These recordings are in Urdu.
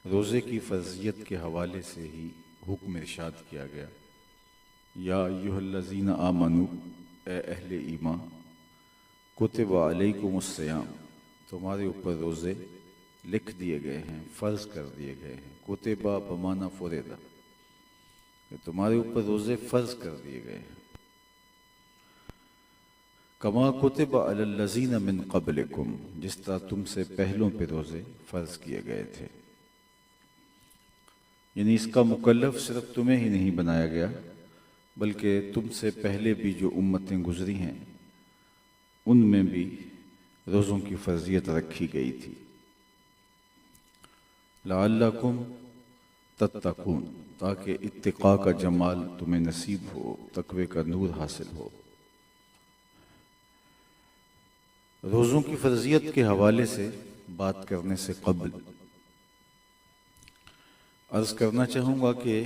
روزے کی فرضیت کے حوالے سے ہی حکم ارشاد کیا گیا، یا ایھا الذین آمنو، اے اہل ایمان، کتب علیکم الصیام، تمہارے اوپر روزے لکھ دیے گئے ہیں، فرض کر دیے گئے ہیں۔ کتبہ بمعنی فرض، کہ تمہارے اوپر روزے فرض کر دیے گئے ہیں۔ کما کتب علی الذین من قبلکم، جس طرح تم سے پہلوں پہ روزے فرض کیے گئے تھے۔ یعنی اس کا مکلف صرف تمہیں ہی نہیں بنایا گیا، بلکہ تم سے پہلے بھی جو امتیں گزری ہیں ان میں بھی روزوں کی فرضیت رکھی گئی تھی۔ لعلکم تتقون، تاکہ اتقاء کا جمال تمہیں نصیب ہو، تقوی کا نور حاصل ہو۔ روزوں کی فرضیت کے حوالے سے بات کرنے سے قبل عرض کرنا چاہوں گا کہ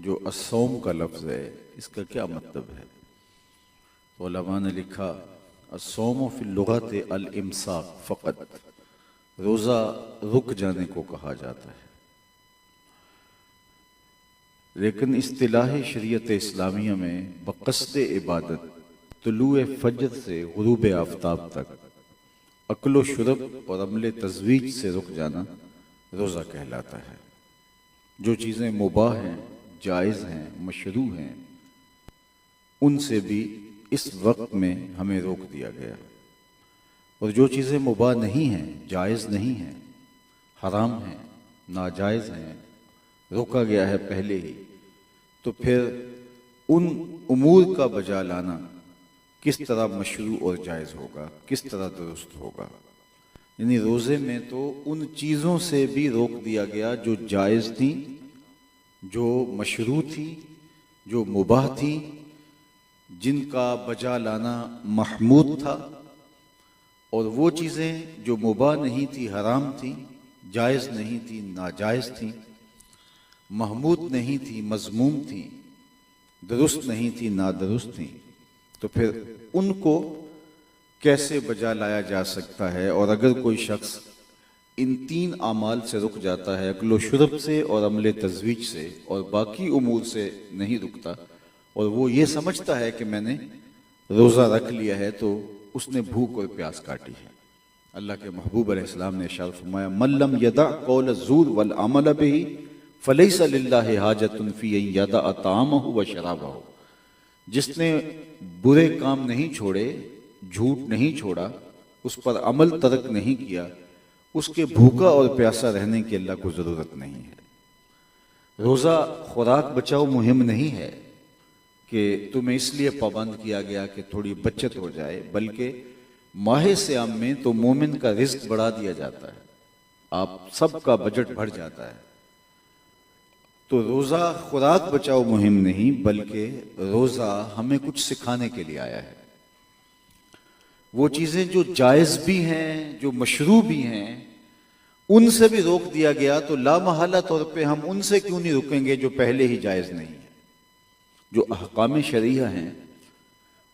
جو الصوم کا لفظ ہے اس کا کیا مطلب ہے۔ تو علماء نے لکھا، الصوم فی اللغت الامساک فقط، روزہ رک جانے کو کہا جاتا ہے، لیکن اصطلاح شریعت اسلامیہ میں بقصد عبادت طلوع فجر سے غروب آفتاب تک اکل و شرب اور عمل تزویج سے رک جانا روزہ کہلاتا ہے۔ جو چیزیں مباح ہیں، جائز ہیں، مشروع ہیں، ان سے بھی اس وقت میں ہمیں روک دیا گیا، اور جو چیزیں مباح نہیں ہیں، جائز نہیں ہیں، حرام ہیں، ناجائز ہیں، روکا گیا ہے پہلے ہی، تو پھر ان امور کا بجا لانا کس طرح مشروع اور جائز ہوگا، کس طرح درست ہوگا۔ یعنی روزے میں تو ان چیزوں سے بھی روک دیا گیا جو جائز تھیں، جو مشروع تھی، جو مباح تھی، جن کا بجا لانا محمود تھا، اور وہ چیزیں جو مباح نہیں تھی، حرام تھی، جائز نہیں تھی، ناجائز تھیں، محمود نہیں تھی، مذموم تھیں، درست نہیں تھی، نادرست تھیں، تو پھر ان کو کیسے بجا لایا جا سکتا ہے؟ اور اگر کوئی شخص ان تین اعمال سے رک جاتا ہے، اکل و شرب سے اور عمل تزویج سے اور باقی امور سے نہیں رکتا، اور وہ یہ سمجھتا ہے کہ میں نے روزہ رکھ لیا ہے، تو اس نے بھوک اور پیاس کاٹی ہے۔ اللہ کے محبوب علیہ السلام نے ارشاد فرمایا، من لم یدع قول الزور والعمل به فلیس للہ حاجۃ فی ان یدع طعامہ وشرابہ، جس نے برے کام نہیں چھوڑے، جھوٹ نہیں چھوڑا، اس پر عمل ترک نہیں کیا، اس کے بھوکا اور پیاسا رہنے کی اللہ کو ضرورت نہیں ہے۔ روزہ خوراک بچاؤ مہم نہیں ہے کہ تمہیں اس لیے پابند کیا گیا کہ تھوڑی بچت ہو جائے، بلکہ ماہ صیام میں تو مومن کا رزق بڑھا دیا جاتا ہے، آپ سب کا بجٹ بڑھ جاتا ہے۔ تو روزہ خوراک بچاؤ مہم نہیں، بلکہ روزہ ہمیں کچھ سکھانے کے لیے آیا ہے۔ وہ چیزیں جو جائز بھی ہیں، جو مشروع بھی ہیں، ان سے بھی روک دیا گیا، تو لا محالہ طور پہ ہم ان سے کیوں نہیں رکیں گے جو پہلے ہی جائز نہیں ہیں۔ جو احکام شرعیہ ہیں،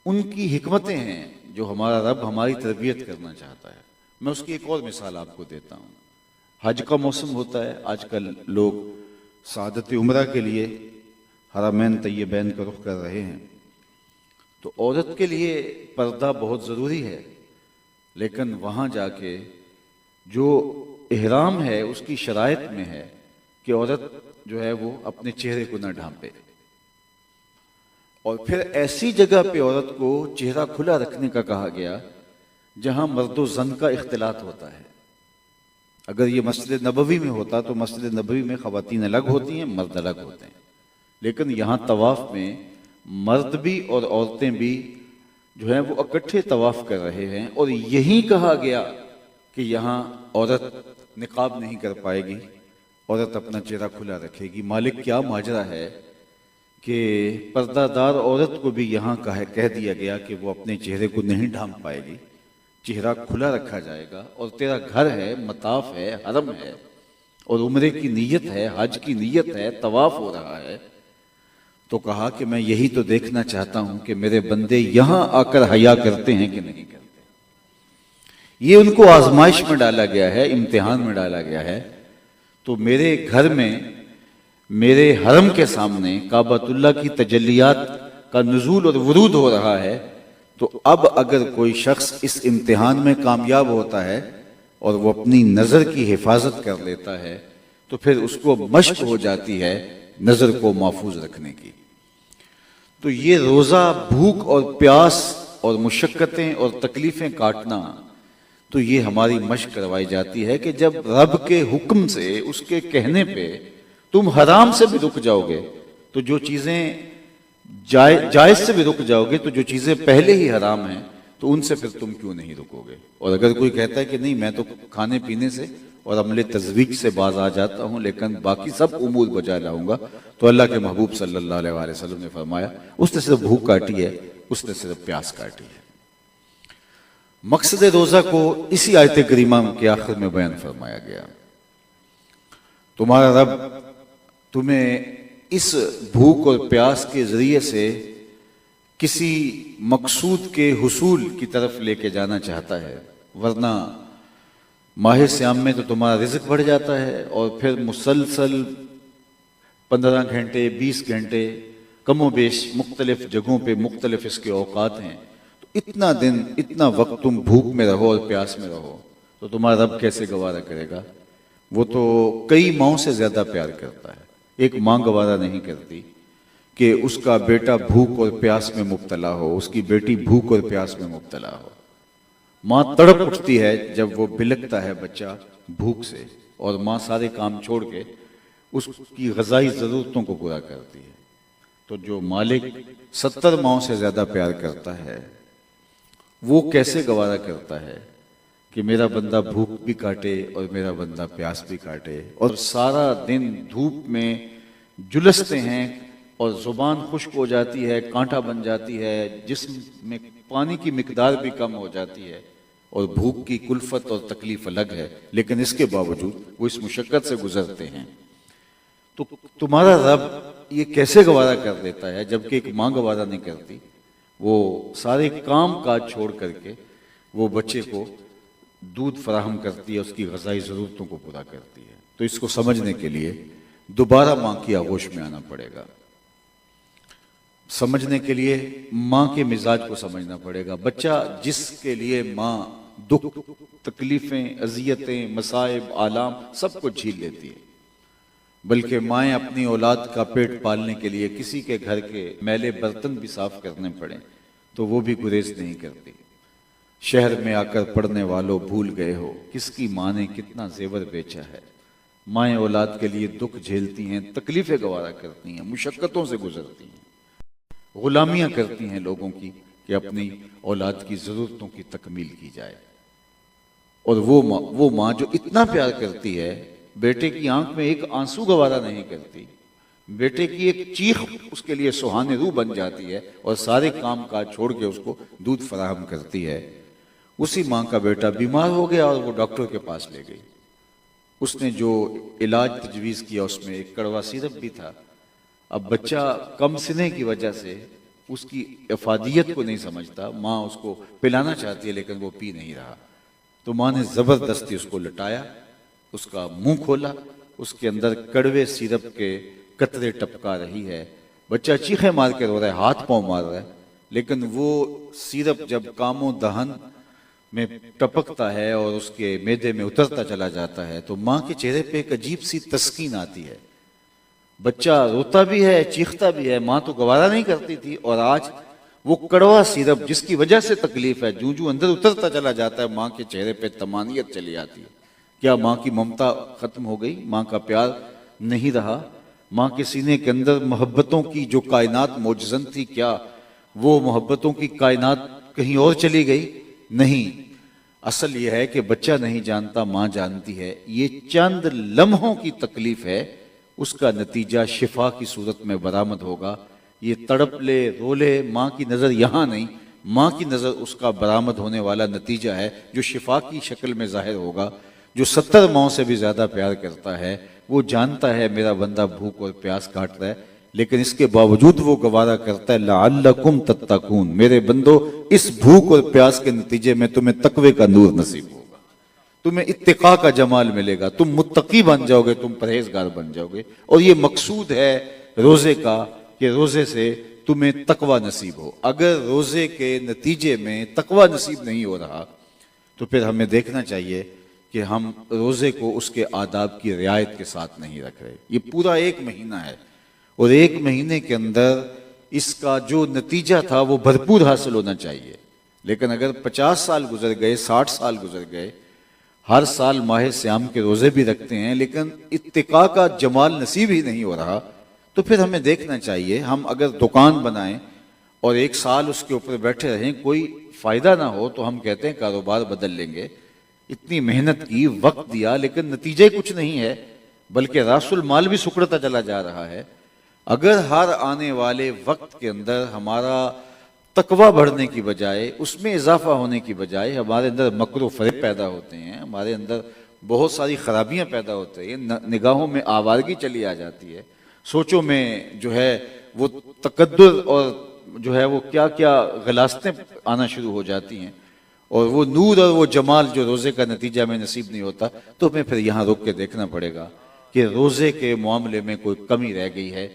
ان کی حکمتیں ہیں، جو ہمارا رب ہماری تربیت کرنا چاہتا ہے۔ میں اس کی ایک اور مثال آپ کو دیتا ہوں۔ حج کا موسم ہوتا ہے، آج کل لوگ سعادت عمرہ کے لیے حرمین طیبین کا رخ کر رہے ہیں، تو عورت کے لیے پردہ بہت ضروری ہے، لیکن وہاں جا کے جو احرام ہے اس کی شرائط میں ہے کہ عورت جو ہے وہ اپنے چہرے کو نہ ڈھانپے، اور پھر ایسی جگہ پہ عورت کو چہرہ کھلا رکھنے کا کہا گیا جہاں مرد و زن کا اختلاط ہوتا ہے۔ اگر یہ مسجد نبوی میں ہوتا تو مسجد نبوی میں خواتین الگ ہوتی ہیں، مرد الگ ہوتے ہیں، لیکن یہاں طواف میں مرد بھی اور عورتیں بھی جو ہیں وہ اکٹھے طواف کر رہے ہیں، اور یہی کہا گیا کہ یہاں عورت نقاب نہیں کر پائے گی، عورت اپنا چہرہ کھلا رکھے گی۔ مالک کیا ماجرا ہے کہ پردہ دار عورت کو بھی یہاں کہہ دیا گیا کہ وہ اپنے چہرے کو نہیں ڈھانپ پائے گی، چہرہ کھلا رکھا جائے گا، اور تیرا گھر ہے، مطاف ہے، حرم ہے، اور عمرے کی نیت ہے، حج کی نیت ہے، طواف ہو رہا ہے، تو کہا کہ میں یہی تو دیکھنا چاہتا ہوں کہ میرے بندے یہاں آ کر حیا کرتے ہیں کہ نہیں کرتے۔ یہ ان کو آزمائش میں ڈالا گیا ہے، امتحان میں ڈالا گیا ہے، تو میرے گھر میں میرے حرم کے سامنے کعبۃ اللہ کی تجلیات کا نزول اور ورود ہو رہا ہے، تو اب اگر کوئی شخص اس امتحان میں کامیاب ہوتا ہے اور وہ اپنی نظر کی حفاظت کر لیتا ہے تو پھر اس کو مشق ہو جاتی ہے نظر کو محفوظ رکھنے کی۔ تو یہ روزہ بھوک اور پیاس اور مشقتیں اور تکلیفیں کاٹنا، تو یہ ہماری مشق کروائی جاتی ہے کہ جب رب کے حکم سے، اس کے کہنے پہ تم حرام سے بھی رک جاؤ گے، تو جو چیزیں جائز سے بھی رک جاؤ گے، تو جو چیزیں پہلے ہی حرام ہیں تو ان سے پھر تم کیوں نہیں رکو گے؟ اور اگر کوئی کہتا ہے کہ نہیں میں تو کھانے پینے سے اور عمل تزویج سے باز آ جاتا ہوں لیکن باقی سب امور بجا لاؤں گا، تو اللہ کے محبوب صلی اللہ علیہ وسلم نے فرمایا اس نے صرف بھوک کاٹی ہے، اس نے صرف پیاس کاٹی ہے۔ مقصد روزہ کو اسی آیت کریمہ کے آخر میں بیان فرمایا گیا، تمہارا رب تمہیں اس بھوک اور پیاس کے ذریعے سے کسی مقصود کے حصول کی طرف لے کے جانا چاہتا ہے، ورنہ ماہ صیام میں تو تمہارا رزق بڑھ جاتا ہے اور پھر مسلسل 15 گھنٹے 20 گھنٹے کم و بیش مختلف جگہوں پہ مختلف اس کے اوقات ہیں، تو اتنا دن اتنا وقت تم بھوک میں رہو اور پیاس میں رہو تو تمہارا رب کیسے گوارا کرے گا؟ وہ تو کئی ماؤں سے زیادہ پیار کرتا ہے، ایک ماں گوارا نہیں کرتی کہ اس کا بیٹا بھوک اور پیاس میں مبتلا ہو، اس کی بیٹی بھوک اور پیاس میں مبتلا ہو۔ ماں تڑپ اٹھتی ہے جب وہ بلکتا ہے بچہ بھوک سے، اور ماں سارے کام چھوڑ کے اس کی غذائی ضرورتوں کو پورا کرتی ہے۔ تو جو مالک 70 ماؤں سے زیادہ پیار کرتا ہے وہ کیسے گوارا کرتا ہے کہ میرا بندہ بھوک بھی کاٹے اور میرا بندہ پیاس بھی کاٹے، اور سارا دن دھوپ میں جلستے ہیں اور زبان خشک ہو جاتی ہے، کانٹا بن جاتی ہے، جسم میں پانی کی مقدار بھی کم ہو جاتی ہے، اور بھوک کی کلفت اور تکلیف الگ ہے، لیکن اس کے باوجود وہ اس مشقت سے گزرتے ہیں۔ تو تمہارا رب یہ کیسے گوارا کر دیتا ہے جبکہ ایک ماں گوارا نہیں کرتی؟ وہ سارے کام کاج چھوڑ کر کے وہ بچے کو دودھ فراہم کرتی ہے، اس کی غذائی ضرورتوں کو پورا کرتی ہے۔ تو اس کو سمجھنے کے لیے دوبارہ ماں کی آغوش میں آنا پڑے گا، سمجھنے کے لیے ماں کے مزاج کو سمجھنا پڑے گا۔ بچہ جس کے لیے ماں دکھ، تکلیفیں، اذیتیں، مصائب، آلام سب کو جھیل لیتی ہے، بلکہ مائیں اپنی اولاد کا پیٹ پالنے کے لیے کسی کے گھر کے میلے برتن بھی صاف کرنے پڑیں تو وہ بھی گریز نہیں کرتی۔ شہر میں آ کر پڑھنے والوں بھول گئے ہو کس کی ماں نے کتنا زیور بیچا ہے۔ مائیں اولاد کے لیے دکھ جھیلتی ہیں، تکلیفیں گوارا کرتی ہیں، مشقتوں سے گزرتی ہیں، غلامیاں کرتی ہیں لوگوں کی کہ اپنی اولاد کی ضرورتوں کی تکمیل کی جائے۔ اور وہ ماں جو اتنا پیار کرتی ہے، بیٹے کی آنکھ میں ایک آنسو گوارا نہیں کرتی، بیٹے کی ایک چیخ اس کے لیے سہانے روح بن جاتی ہے اور سارے کام کاج چھوڑ کے اس کو دودھ فراہم کرتی ہے۔ اسی ماں کا بیٹا بیمار ہو گیا اور وہ ڈاکٹر کے پاس لے گئی، اس نے جو علاج تجویز کیا اس میں ایک کڑوا سیرپ بھی تھا۔ اب بچہ کم سنے کی وجہ سے اس کی افادیت کو نہیں سمجھتا، ماں اس کو پلانا چاہتی ہے لیکن وہ پی نہیں رہا، تو ماں نے زبردستی اس کو لٹایا، اس کا منہ کھولا، اس کے اندر کڑوے سیرپ کے قطرے ٹپکا رہی ہے، بچہ چیخیں مار کے رو رہا ہے، ہاتھ پاؤں مار رہا ہے، لیکن وہ سیرپ جب کام و دہن میں ٹپکتا ہے اور اس کے معدے میں اترتا چلا جاتا ہے تو ماں کے چہرے پہ ایک عجیب سی تسکین آتی ہے، بچہ روتا بھی ہے، چیختا بھی ہے، ماں تو گوارا نہیں کرتی تھی، اور آج وہ کڑوا سیرپ جس کی وجہ سے تکلیف ہے جو اندر اترتا چلا جاتا ہے، ماں کے چہرے پہ طمانینت چلی آتی ہے۔ کیا ماں کی ممتا ختم ہو گئی؟ ماں کا پیار نہیں رہا؟ ماں کے سینے کے اندر محبتوں کی جو کائنات موجزن تھی، کیا وہ محبتوں کی کائنات کہیں اور چلی گئی؟ نہیں، اصل یہ ہے کہ بچہ نہیں جانتا، ماں جانتی ہے۔ یہ چند لمحوں کی تکلیف ہے، اس کا نتیجہ شفا کی صورت میں برآمد ہوگا۔ یہ تڑپ لے رو لے، ماں کی نظر یہاں نہیں، ماں کی نظر اس کا برآمد ہونے والا نتیجہ ہے جو شفا کی شکل میں ظاہر ہوگا۔ جو 70 ماؤں سے بھی زیادہ پیار کرتا ہے وہ جانتا ہے میرا بندہ بھوک اور پیاس کاٹ رہا ہے، لیکن اس کے باوجود وہ گوارا کرتا ہے لعلکم تتقون، میرے بندو اس بھوک اور پیاس کے نتیجے میں تمہیں تقوی کا نور نصیب ہوگا، تمہیں اتقاء کا جمال ملے گا، تم متقی بن جاؤ گے، تم پرہیزگار بن جاؤ گے. اور یہ مقصود ہے روزے کا کہ روزے سے تمہیں تقوی نصیب ہو. اگر روزے کے نتیجے میں تقوی نصیب نہیں ہو رہا تو پھر ہمیں دیکھنا چاہیے کہ ہم روزے کو اس کے آداب کی رعایت کے ساتھ نہیں رکھ رہے. یہ پورا 1 مہینہ ہے اور 1 مہینے کے اندر اس کا جو نتیجہ تھا وہ بھرپور حاصل ہونا چاہیے. لیکن اگر 50 سال گزر گئے، 60 سال گزر گئے، ہر سال ماہ سیام کے روزے بھی رکھتے ہیں لیکن اتقاء کا جمال نصیب ہی نہیں ہو رہا، تو پھر ہمیں دیکھنا چاہیے. ہم اگر دکان بنائیں اور 1 سال اس کے اوپر بیٹھے رہیں، کوئی فائدہ نہ ہو تو ہم کہتے ہیں کاروبار بدل لیں گے. اتنی محنت کی، وقت دیا، لیکن نتیجہ کچھ نہیں ہے، بلکہ راس المال بھی سکڑتا چلا جا رہا ہے. اگر ہر آنے والے وقت کے اندر ہمارا تقوی بڑھنے کی بجائے، اس میں اضافہ ہونے کی بجائے ہمارے اندر مکر و فریب پیدا ہوتے ہیں، ہمارے اندر بہت ساری خرابیاں پیدا ہوتی ہیں، نگاہوں میں آوارگی چلی آ جاتی ہے، سوچوں میں جو ہے وہ تقدر اور جو ہے وہ کیا کیا غلاستیں آنا شروع ہو جاتی ہیں، اور وہ نور اور وہ جمال جو روزے کا نتیجہ میں نصیب نہیں ہوتا، تو ہمیں پھر یہاں رک کے دیکھنا پڑے گا کہ روزے کے معاملے میں کوئی کمی رہ گئی ہے.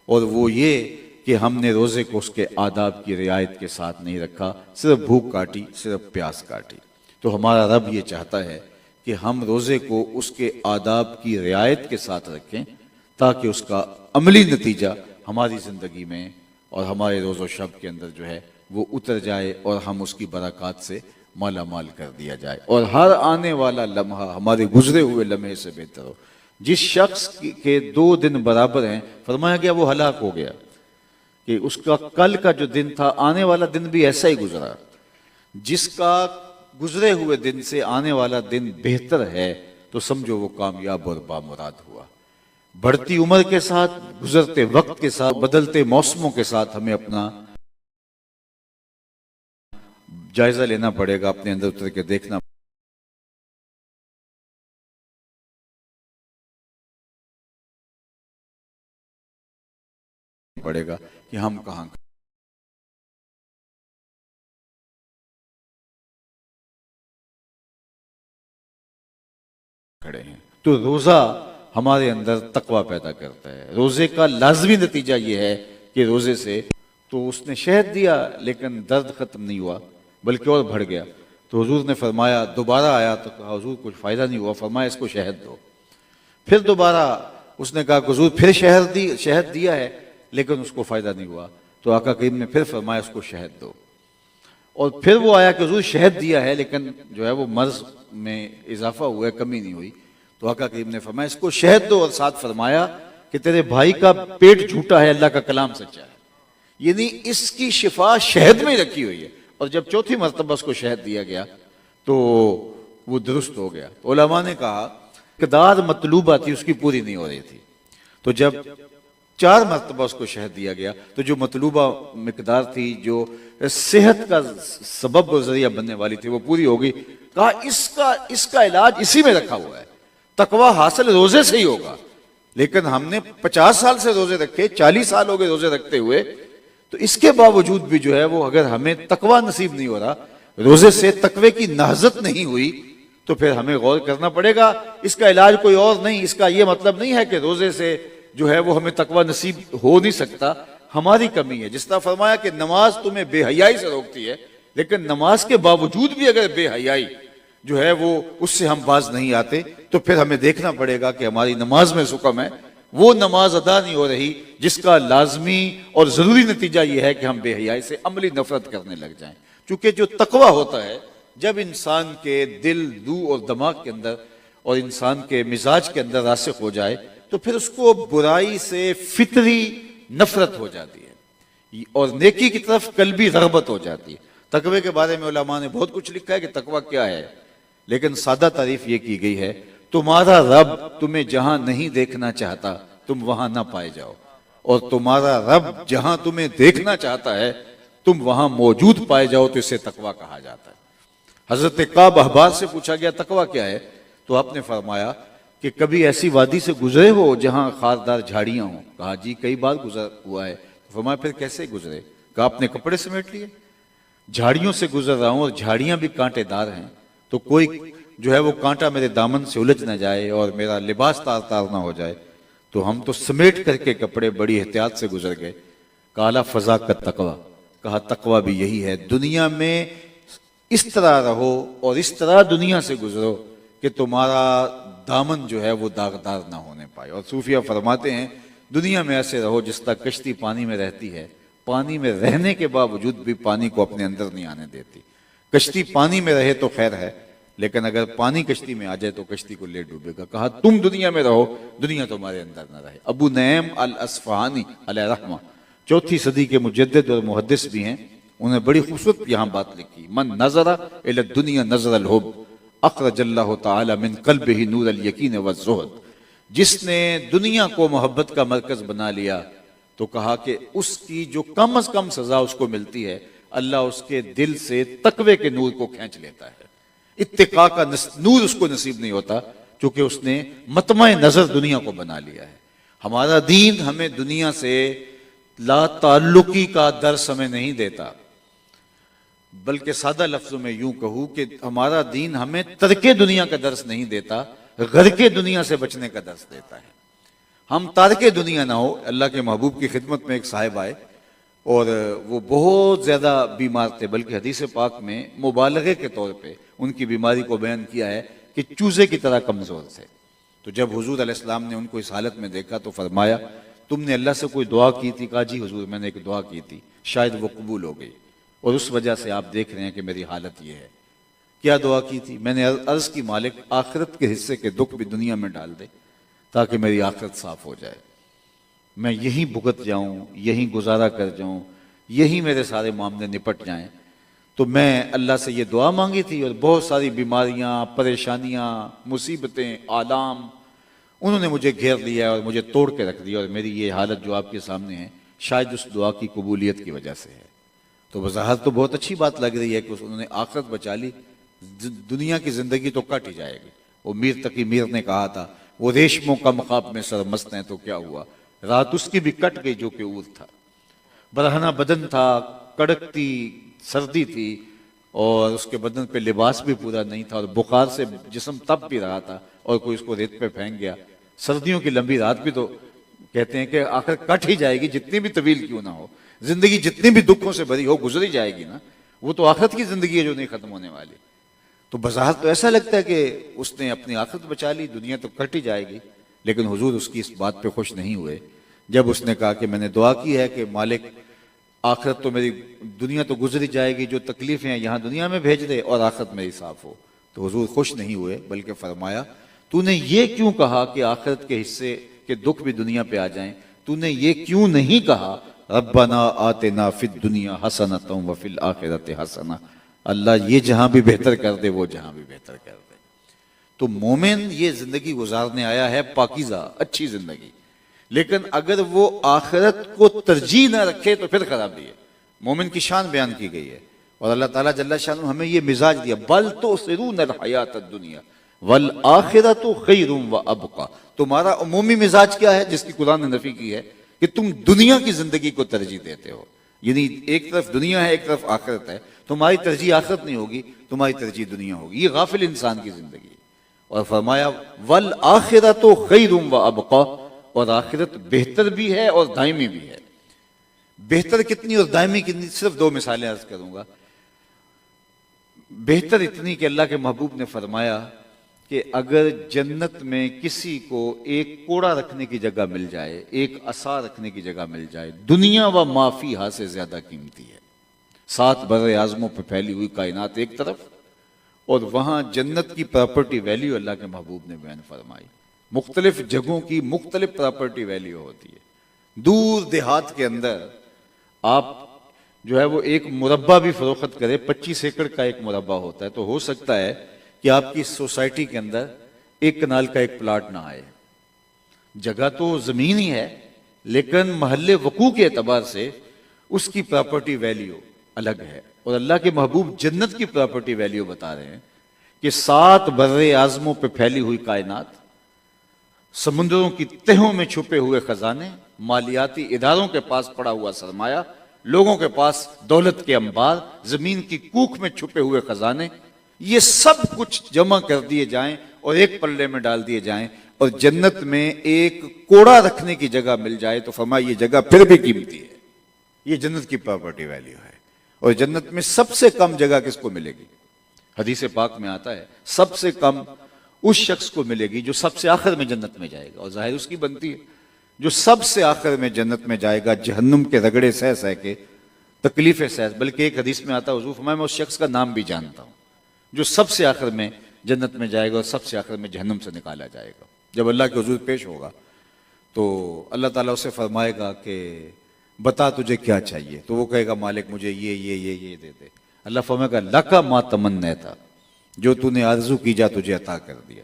اور وہ یہ کہ ہم نے روزے کو اس کے آداب کی رعایت کے ساتھ نہیں رکھا، صرف بھوک کاٹی، صرف پیاس کاٹی. تو ہمارا رب یہ چاہتا ہے کہ ہم روزے کو اس کے آداب کی رعایت کے ساتھ رکھیں تاکہ اس کا عملی نتیجہ ہماری زندگی میں اور ہمارے روز و شب کے اندر جو ہے وہ اتر جائے اور ہم اس کی برکات سے مالا مال کر دیا جائے، اور ہر آنے والا لمحہ ہمارے گزرے ہوئے لمحے سے بہتر ہو. جس شخص کے 2 دن برابر ہیں، فرمایا گیا وہ ہلاک ہو گیا، کہ اس کا کل کا جو دن تھا آنے والا دن بھی ایسا ہی گزرا. جس کا گزرے ہوئے دن سے آنے والا دن بہتر ہے تو سمجھو وہ کامیاب اور بامراد ہوا. بڑھتی عمر کے ساتھ، گزرتے وقت کے ساتھ، بدلتے موسموں کے ساتھ ہمیں اپنا جائزہ لینا پڑے گا، اپنے اندر اتر کے دیکھنا پڑے گا کہ ہم کہاں کھڑے ہیں. تو روزہ ہمارے اندر تقوی پیدا کرتا ہے. روزے کا لازمی نتیجہ یہ ہے کہ روزے سے تو اس نے شہد دیا لیکن درد ختم نہیں ہوا بلکہ اور بڑھ گیا. تو حضور نے فرمایا، دوبارہ آیا تو کہا حضور کچھ فائدہ نہیں ہوا، فرمایا اس کو شہد دو. پھر دوبارہ اس نے کہا کہ حضور پھر شہد دیا ہے لیکن اس کو فائدہ نہیں ہوا. تو آقا کریم نے پھر فرمایا اس کو شہد دو. اور پھر وہ آیا کہ حضور شہد دیا ہے لیکن جو ہے وہ مرض میں اضافہ ہوا ہے، کمی نہیں ہوئی. تو آقا کریم نے فرمایا اس کو شہد دو، اور ساتھ فرمایا کہ تیرے بھائی کا پیٹ جھوٹا ہے، اللہ کا کلام سچا ہے. یعنی اس کی شفا شہد میں رکھی ہوئی ہے. اور جب 4تھی مرتبہ اس کو شہد دیا گیا تو وہ درست ہو گیا. تو علماء نے کہا مقدار مطلوبہ تھی اس کی پوری نہیں ہو رہی تھی. تو جب 4 مرتبہ اس کو شہد دیا گیا تو جو مطلوبہ مقدار تھی، جو صحت کا سبب و ذریعہ بننے والی تھی، وہ پوری ہو گئی. کہا اس کا علاج اسی میں رکھا ہوا ہے، تقوی حاصل روزے سے ہی ہوگا. لیکن ہم نے 50 سال سے روزے رکھے، 40 سال ہو گئے روزے رکھتے ہوئے، تو اس کے باوجود بھی جو ہے وہ اگر ہمیں تقوی نصیب نہیں ہو رہا، روزے سے تقوی کی نہضت نہیں ہوئی، تو پھر ہمیں غور کرنا پڑے گا. اس کا علاج کوئی اور نہیں. اس کا یہ مطلب نہیں ہے کہ روزے سے جو ہے وہ ہمیں تقوی نصیب ہو نہیں سکتا، ہماری کمی ہے. جس طرح فرمایا کہ نماز تمہیں بے حیائی سے روکتی ہے، لیکن نماز کے باوجود بھی اگر بے حیائی جو ہے وہ اس سے ہم باز نہیں آتے، تو پھر ہمیں دیکھنا پڑے گا کہ ہماری نماز میں زکام ہے، وہ نماز ادا نہیں ہو رہی، جس کا لازمی اور ضروری نتیجہ یہ ہے کہ ہم بے حیائی سے عملی نفرت کرنے لگ جائیں. چونکہ جو تقوی ہوتا ہے، جب انسان کے دل، روح اور دماغ کے اندر اور انسان کے مزاج کے اندر راسخ ہو جائے، تو پھر اس کو برائی سے فطری نفرت ہو جاتی ہے اور نیکی کی طرف قلبی رغبت ہو جاتی ہے. تقوی کے بارے میں علماء نے بہت کچھ لکھا ہے کہ تقوی کیا ہے، لیکن سادہ تعریف یہ کی گئی ہے: تمہارا رب تمہیں جہاں نہیں دیکھنا چاہتا تم وہاں نہ پائے جاؤ، اور تمہارا رب جہاں تمہیں دیکھنا چاہتا ہے تم وہاں موجود پائے جاؤ، تو اسے تقوی کہا جاتا ہے. حضرت کعب احبار سے پوچھا گیا تقوی کیا ہے، تو آپ نے فرمایا کہ کبھی ایسی وادی سے گزرے ہو جہاں خاردار جھاڑیاں ہوں؟ کہا جی کئی بار گزر ہوا ہے. فرمایا پھر کیسے گزرے؟ کہا اپنے کپڑے سمیٹ لیے. جھاڑیوں سے گزر رہا ہوں اور جھاڑیاں بھی کانٹے دار ہیں، تو کوئی جو ہے وہ کانٹا میرے دامن سے الجھ نہ جائے اور میرا لباس تار تار نہ ہو جائے، تو ہم تو سمیٹ کر کے کپڑے بڑی احتیاط سے گزر گئے۔ کالا فضا کا تقوی، کہا تقوی بھی یہی ہے، دنیا میں اس طرح رہو اور اس طرح دنیا سے گزرو کہ تمہارا دامن جو ہے وہ داغدار نہ ہونے پائے۔ اور صوفیہ فرماتے ہیں دنیا میں ایسے رہو جس طرح کشتی پانی میں رہتی ہے، پانی میں رہنے کے باوجود بھی پانی کو اپنے اندر نہیں آنے دیتی۔ کشتی پانی میں رہے تو خیر ہے، لیکن اگر پانی کشتی میں آ جائے تو کشتی کو لے ڈوبے گا۔ کہا تم دنیا میں رہو، دنیا تمہارے اندر نہ رہے۔ ابو نعیم الاصفہانی علیہ رحمہ 4 صدی کے مجدد اور محدث بھی ہیں، انہوں نے بڑی خوبصورت یہاں بات لکھی، من نظر الی الدنیا نظر الحب اخرج اللہ تعالی من قلبہ نور الیقین والزہد۔ جس نے دنیا کو محبت کا مرکز بنا لیا تو کہا کہ اس کی جو کم از کم سزا اس کو ملتی ہے، اللہ اس کے دل سے تقوی کے نور کو کھینچ لیتا ہے۔ اتقاء کا نور اس کو نصیب نہیں ہوتا کیونکہ اس نے مطمع نظر دنیا کو بنا لیا ہے۔ ہمارا دین ہمیں دنیا سے لا تعلقی کا درس ہمیں نہیں دیتا، بلکہ سادہ لفظوں میں یوں کہوں کہ ہمارا دین ہمیں ترک دنیا کا درس نہیں دیتا، غرق دنیا سے بچنے کا درس دیتا ہے۔ ہم تارک دنیا نہ ہو۔ اللہ کے محبوب کی خدمت میں ایک صاحب آئے اور وہ بہت زیادہ بیمار تھے، بلکہ حدیث پاک میں مبالغے کے طور پہ ان کی بیماری کو بیان کیا ہے کہ چوزے کی طرح کمزور تھے۔ تو جب حضور علیہ السلام نے ان کو اس حالت میں دیکھا تو فرمایا تم نے اللہ سے کوئی دعا کی تھی؟ کہا جی حضور میں نے ایک دعا کی تھی، شاید وہ قبول ہو گئی اور اس وجہ سے آپ دیکھ رہے ہیں کہ میری حالت یہ ہے۔ کیا دعا کی تھی؟ میں نے عرض کی مالک آخرت کے حصے کے دکھ بھی دنیا میں ڈال دے تاکہ میری آخرت صاف ہو جائے، میں یہیں بھگت جاؤں، یہیں گزارا کر جاؤں، یہیں میرے سارے معاملے نپٹ جائیں۔ تو میں اللہ سے یہ دعا مانگی تھی اور بہت ساری بیماریاں، پریشانیاں، مصیبتیں، آلام انہوں نے مجھے گھیر لیا اور مجھے توڑ کے رکھ دیا، اور میری یہ حالت جو آپ کے سامنے ہے شاید اس دعا کی قبولیت کی وجہ سے ہے۔ تو بظاہر تو بہت اچھی بات لگ رہی ہے کہ انہوں نے آخرت بچا لی، دنیا کی زندگی تو کٹ ہی جائے گی۔ وہ میر تقی میر نے کہا تھا وہ ریشموں کا مخاب میں سرمست ہیں، تو کیا ہوا، رات اس کی بھی کٹ گئی جو کہ اور تھا۔ برہنہ بدن تھا، کڑکتی سردی تھی اور اس کے بدن پہ لباس بھی پورا نہیں تھا، اور بخار سے جسم تپ بھی رہا تھا اور کوئی اس کو ریت پہ پھینک گیا۔ سردیوں کی لمبی رات بھی تو کہتے ہیں کہ آخر کٹ ہی جائے گی، جتنی بھی طویل کیوں نہ ہو، زندگی جتنی بھی دکھوں سے بھری ہو گزری جائے گی نا، وہ تو آخرت کی زندگی ہے جو نہیں ختم ہونے والی۔ تو بظاہر تو ایسا لگتا ہے کہ اس نے اپنی آخرت بچا لی، دنیا تو کٹ ہی جائے گی، لیکن حضور اس کی اس بات پہ خوش نہیں ہوئے۔ جب اس نے کہا کہ میں نے دعا کی ہے کہ مالک آخرت تو میری، دنیا تو گزری جائے گی، جو تکلیفیں ہیں یہاں دنیا میں بھیج دے اور آخرت میری صاف ہو، تو حضور خوش نہیں ہوئے، بلکہ فرمایا تو نے یہ کیوں کہا کہ آخرت کے حصے کے دکھ بھی دنیا پہ آ جائیں؟ تو نے یہ کیوں نہیں کہا ربنا آتنا فی الدنیا حسنۃ وفی الآخرۃ حسنہ، اللہ یہ جہاں بھی بہتر کر دے، وہ جہاں بھی بہتر کر دے۔ تو مومن یہ زندگی گزارنے آیا ہے پاکیزہ اچھی زندگی، لیکن اگر وہ آخرت کو ترجیح نہ رکھے تو پھر خرابی ہے۔ مومن کی شان بیان کی گئی ہے اور اللہ تعالیٰ جل شانہ ہمیں یہ مزاج دیا، بل تؤثرون الحیات الدنیا والآخرۃ خیر وابقی۔ تمہارا عمومی مزاج کیا ہے جس کی قرآن نے نفی کی ہے کہ تم دنیا کی زندگی کو ترجیح دیتے ہو، یعنی ایک طرف دنیا ہے ایک طرف آخرت ہے، تمہاری ترجیح آخرت نہیں ہوگی، تمہاری ترجیح دنیا ہوگی۔ یہ غافل انسان کی زندگی ہے۔ اور فرمایا والآخرۃ خیر وابقی، اور آخرت بہتر بھی ہے اور دائمی بھی ہے۔ بہتر کتنی اور دائمی کتنی، صرف 2 مثالیں عرض کروں گا۔ بہتر اتنی کہ اللہ کے محبوب نے فرمایا کہ اگر جنت میں کسی کو ایک کوڑا رکھنے کی جگہ مل جائے، ایک عصا رکھنے کی جگہ مل جائے، دنیا و ما فیہا سے زیادہ قیمتی ہے۔ 7 بر اعظموں پہ پھیلی ہوئی کائنات ایک طرف، اور وہاں جنت کی پراپرٹی ویلیو اللہ کے محبوب نے بیان فرمائی۔ مختلف جگہوں کی مختلف پراپرٹی ویلیو ہوتی ہے۔ دور دیہات کے اندر آپ جو ہے وہ ایک مربع بھی فروخت کرے، 25 ایکڑ کا ایک مربع ہوتا ہے، تو ہو سکتا ہے کہ آپ کی سوسائٹی کے اندر 1 کنال کا ایک پلاٹ نہ آئے۔ جگہ تو زمین ہی ہے، لیکن محل وقوع کے اعتبار سے اس کی پراپرٹی ویلیو الگ ہے۔ اور اللہ کے محبوب جنت کی پراپرٹی ویلیو بتا رہے ہیں کہ 7 بر اعظموں پہ پھیلی ہوئی کائنات، سمندروں کی تہوں میں چھپے ہوئے خزانے، مالیاتی اداروں کے پاس پڑا ہوا سرمایہ، لوگوں کے پاس دولت کے انبار، زمین کی کوکھ میں چھپے ہوئے خزانے، یہ سب کچھ جمع کر دیے جائیں اور ایک پلے میں ڈال دیے جائیں اور جنت میں ایک کوڑا رکھنے کی جگہ مل جائے تو فرمایا یہ جگہ پھر بھی قیمتی ہے. یہ جنت کی پراپرٹی ویلیو ہے. اور جنت میں سب سے کم جگہ کس کو ملے گی؟ حدیث پاک میں آتا ہے سب سے کم اس شخص کو ملے گی جو سب سے آخر میں جنت میں جائے گا. اور ظاہر اس کی بنتی ہے جو سب سے آخر میں جنت میں جائے گا جہنم کے رگڑے سہ سہ کے تکلیفیں سہ. بلکہ ایک حدیث میں آتا ہے حضور فرمایا میں اس شخص کا نام بھی جانتا ہوں جو سب سے آخر میں جنت میں جائے گا اور سب سے آخر میں جہنم سے نکالا جائے گا. جب اللہ کے حضور پیش ہوگا تو اللہ تعالیٰ اسے فرمائے گا کہ بتا تجھے کیا چاہیے. تو وہ کہے گا مالک مجھے یہ دے دے. اللہ فرمائے گا لکا ما تمنیتا جو تو نے آرزو کی جا تجھے عطا کر دیا.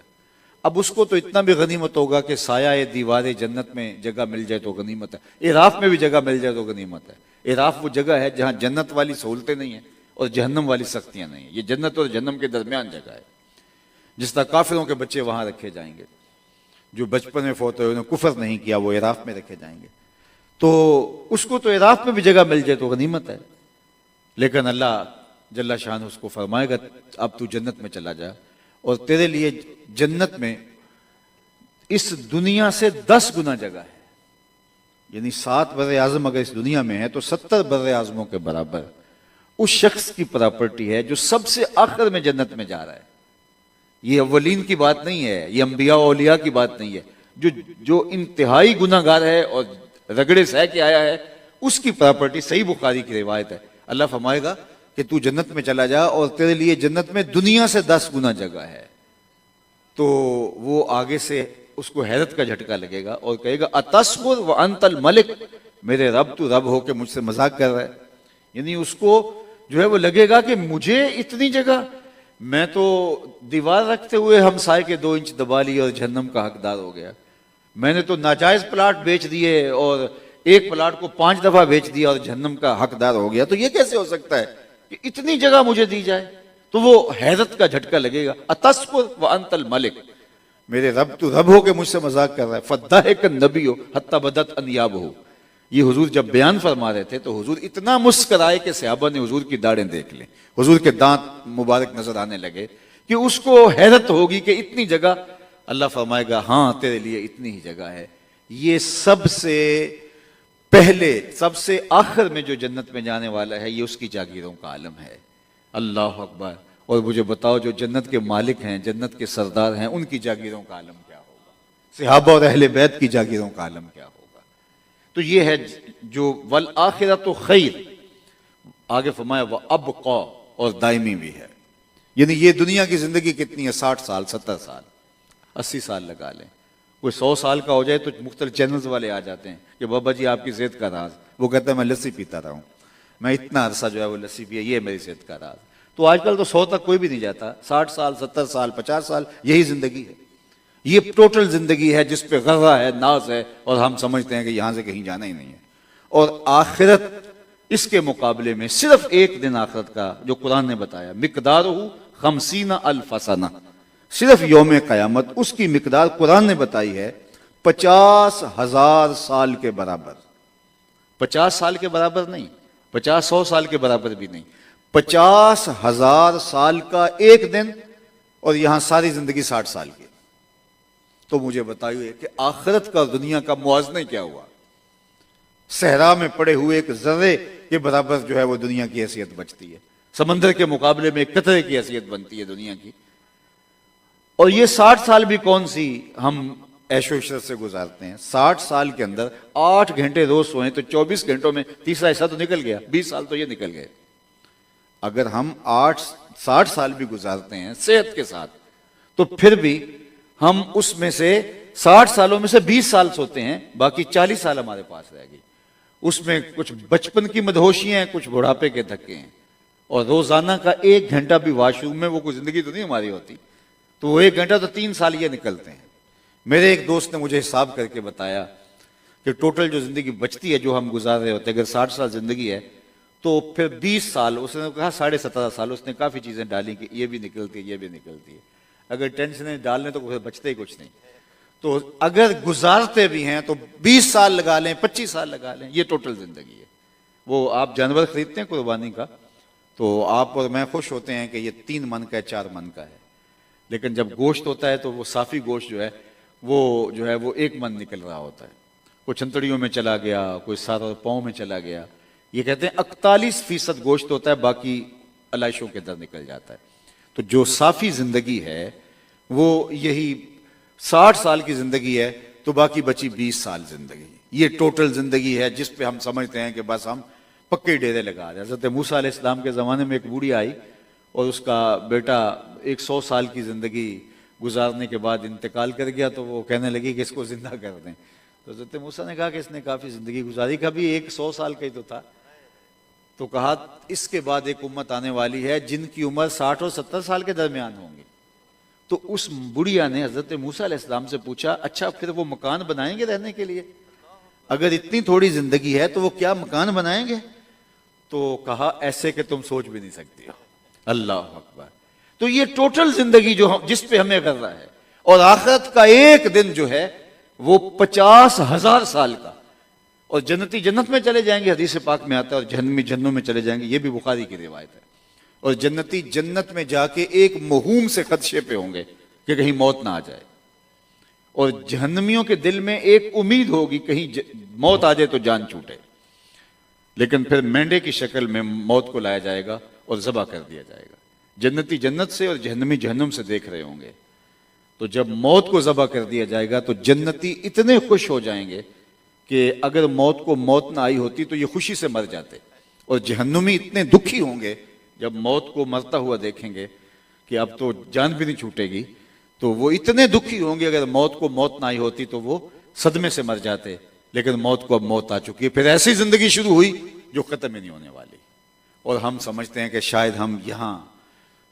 اب اس کو تو اتنا بھی غنیمت ہوگا کہ سایہ دیوار جنت میں جگہ مل جائے تو غنیمت ہے. اعراف میں بھی جگہ مل جائے تو غنیمت ہے. اعراف وہ جگہ ہے جہاں جنت والی سہولتیں نہیں ہیں اور جہنم والی سختیاں نہیں ہیں. یہ جنت اور جہنم کے درمیان جگہ ہے. جس طرح کافروں کے بچے وہاں رکھے جائیں گے جو بچپن میں فوت ہوئے انہوں نے کفر نہیں کیا وہ اعراف میں رکھے جائیں گے. تو اس کو تو اعراف میں بھی جگہ مل جائے تو غنیمت ہے. لیکن اللہ جل شان اس کو فرمائے گا اب تو جنت میں چلا جا اور تیرے لیے جنت میں اس دنیا سے 10 گنا جگہ ہے. یعنی 7 بر اعظم اگر اس دنیا میں ہے تو 70 بر اعظموں کے برابر اس شخص کی پراپرٹی ہے جو سب سے آخر میں جنت میں جا رہا ہے. یہ اولین کی بات نہیں ہے, یہ انبیاء و اولیاء کی بات نہیں ہے. جو انتہائی گناہ گار ہے اور رگڑے سہ کے آیا ہے اس کی پراپرٹی. صحیح بخاری کی روایت ہے اللہ فرمائے گا کہ تو جنت میں چلا جا اور تیرے لیے جنت میں دنیا سے 10 گنا جگہ ہے. تو وہ آگے سے اس کو حیرت کا جھٹکا لگے گا اور کہے گا اتسخر وانت الملک, میرے رب تو رب ہو کے مجھ سے مذاق کر رہا ہے. یعنی اس کو جو ہے وہ لگے گا کہ مجھے اتنی جگہ, میں تو دیوار رکھتے ہوئے ہمسائے کے 2 انچ دبا لی اور جہنم کا حقدار ہو گیا. میں نے تو ناجائز پلاٹ بیچ دیے اور ایک پلاٹ کو 5 دفعہ بیچ دیا اور جہنم کا حقدار ہو گیا. تو یہ کیسے ہو سکتا ہے کہ اتنی جگہ مجھے دی جائے؟ تو وہ حیرت کا جھٹکا لگے گا اتسخر وانت الملک, میرے رب تو رب ہو کے مجھ سے مذاق کر رہا ہے. فضحک النبی حتی بدت انیابہ, یہ حضور جب بیان فرما رہے تھے تو حضور اتنا مسکرائے کہ صحابہ نے حضور کی داڑھیں دیکھ لیں, حضور کے دانت مبارک نظر آنے لگے کہ اس کو حیرت ہوگی کہ اتنی جگہ. اللہ فرمائے گا ہاں تیرے لیے اتنی ہی جگہ ہے. یہ سب سے پہلے سب سے آخر میں جو جنت میں جانے والا ہے یہ اس کی جاگیروں کا عالم ہے. اللہ اکبر. اور مجھے بتاؤ جو جنت کے مالک ہیں جنت کے سردار ہیں ان کی جاگیروں کا عالم کیا ہوگا؟ صحابہ اور اہل بیت کی جاگیروں کا عالم کیا ہوگا؟ تو یہ ہے جو والآخرۃ خیر. آگے فرمایا وابقا, اور دائمی بھی ہے. یعنی یہ دنیا کی زندگی کتنی ہے؟ 60 سال 70 سال 80 سال لگا لیں. کوئی 100 سال کا ہو جائے تو مختلف چینلز والے آ جاتے ہیں کہ بابا جی آپ کی صحت کا راز. وہ کہتا ہے میں لسی پیتا رہا ہوں, میں اتنا عرصہ جو ہے وہ لسی پیا, یہ میری صحت کا راز. تو آج کل تو 100 تک کوئی بھی نہیں جاتا. 60 سال 70 سال 50 سال یہی زندگی ہے. یہ ٹوٹل زندگی ہے جس پہ غرہ ہے, ناز ہے, اور ہم سمجھتے ہیں کہ یہاں سے کہیں جانا ہی نہیں ہے. اور آخرت اس کے مقابلے میں صرف ایک دن آخرت کا جو قرآن نے بتایا, مقدارہ 50 الف سنہ, صرف یوم قیامت اس کی مقدار قرآن نے بتائی ہے 50,000 سال کے برابر. 50 سال کے برابر نہیں, 50-100 سال کے برابر بھی نہیں, 50,000 سال کا ایک دن, اور یہاں ساری زندگی 60 سال کی. تو مجھے بتائیے کہ آخرت کا دنیا کا موازنہ کیا ہوا؟ صحرا میں پڑے ہوئے ایک ذرے کے برابر جو ہے وہ دنیا کی حیثیت بچتی ہے. سمندر کے مقابلے میں ایک قطرے کی حیثیت بنتی ہے دنیا کی. اور یہ 60 سال بھی کون سی ہم عیش و عشرت سے گزارتے ہیں. 60 سال کے اندر 8 گھنٹے روز سوئیں تو 24 گھنٹوں میں تیسرا حصہ تو نکل گیا. 20 سال تو یہ نکل گئے. اگر ہم 60 سال بھی گزارتے ہیں صحت کے ساتھ تو پھر بھی ہم اس میں سے 60 سالوں میں سے 20 سال سوتے ہیں, باقی 40 سال ہمارے پاس رہ گئی. اس میں کچھ بچپن کی مدہوشی ہیں, کچھ بڑھاپے کے دھکے ہیں, اور روزانہ کا 1 گھنٹہ بھی واش روم میں, وہ کوئی زندگی تو نہیں ہماری ہوتی. تو وہ 1 گھنٹہ تو 3 سال یہ نکلتے ہیں. میرے ایک دوست نے مجھے حساب کر کے بتایا کہ ٹوٹل جو زندگی بچتی ہے جو ہم گزار رہے ہوتے ہیں, اگر 60 سال زندگی ہے تو پھر 20 سال, اس نے کہا 17.5 سال, اس نے کافی چیزیں ڈالی کہ یہ بھی نکلتی ہے یہ بھی نکلتی ہے. اگر ٹینشنیں ڈالنے تو بچتے ہی کچھ نہیں. تو اگر گزارتے بھی ہیں تو 20 سال لگا لیں, 25 سال لگا لیں, یہ ٹوٹل زندگی ہے. وہ آپ جانور خریدتے ہیں قربانی کا, تو آپ اور میں خوش ہوتے ہیں کہ یہ 3 من کا ہے 4 من کا ہے، لیکن جب گوشت ہوتا ہے تو وہ صافی گوشت جو ہے وہ 1 من نکل رہا ہوتا ہے، کوئی چھنتڑیوں میں چلا گیا، کوئی سارا پاؤں میں چلا گیا. یہ کہتے ہیں 41% گوشت ہوتا ہے، باقی علائشوں کے در نکل جاتا ہے. تو جو صافی زندگی ہے وہ یہی 60 سال کی زندگی ہے، تو باقی بچی 20 سال زندگی. یہ ٹوٹل زندگی ہے جس پہ ہم سمجھتے ہیں کہ بس ہم پکے ڈیرے لگا رہے. حضرت موسیٰ علیہ السلام کے زمانے میں ایک بوڑھی آئی اور اس کا بیٹا 100 سال کی زندگی گزارنے کے بعد انتقال کر گیا، تو وہ کہنے لگی کہ اس کو زندہ کر دیں. تو حضرت موسیٰ نے کہا کہ اس نے کافی زندگی گزاری، کبھی 100 سال کا ہی تو تھا. تو کہا اس کے بعد ایک امت آنے والی ہے جن کی عمر 60 اور 70 سال کے درمیان ہوں گی. تو اس بڑھیا نے حضرت موسیٰ علیہ السلام سے پوچھا، اچھا پھر وہ مکان بنائیں گے رہنے کے لیے؟ اگر اتنی تھوڑی زندگی ہے تو وہ کیا مکان بنائیں گے؟ تو کہا ایسے کہ تم سوچ بھی نہیں سکتی ہو. اللہ اکبر. تو یہ ٹوٹل زندگی جس پہ ہمیں کر رہا ہے، اور آخرت کا ایک دن جو ہے وہ 50,000 سال کا. اور جنتی جنت میں چلے جائیں گے، حدیث پاک میں آتا ہے، اور جہنمی جہنم میں چلے جائیں گے، یہ بھی بخاری کی روایت ہے. اور جنتی جنت میں جا کے ایک مہوم سے خدشے پہ ہوں گے کہ کہیں موت نہ آ جائے، اور جہنمیوں کے دل میں ایک امید ہوگی کہیں موت آ جائے تو جان چھوٹے. لیکن پھر مینڈے کی شکل میں موت کو لایا جائے گا اور ذبح کر دیا جائے گا. جنتی جنت سے اور جہنمی جہنم سے دیکھ رہے ہوں گے. تو جب موت کو ذبح کر دیا جائے گا تو جنتی اتنے خوش ہو جائیں گے کہ اگر موت کو موت نہ آئی ہوتی تو یہ خوشی سے مر جاتے. اور جہنمی اتنے دکھی ہوں گے جب موت کو مرتا ہوا دیکھیں گے کہ اب تو جان بھی نہیں چھوٹے گی، تو وہ اتنے دکھی ہوں گے اگر موت کو موت نہ آئی ہوتی تو وہ صدمے سے مر جاتے. لیکن موت کو اب موت آ چکی ہے، پھر ایسی زندگی شروع ہوئی جو ختم ہی نہیں ہونے والی. اور ہم سمجھتے ہیں کہ شاید ہم یہاں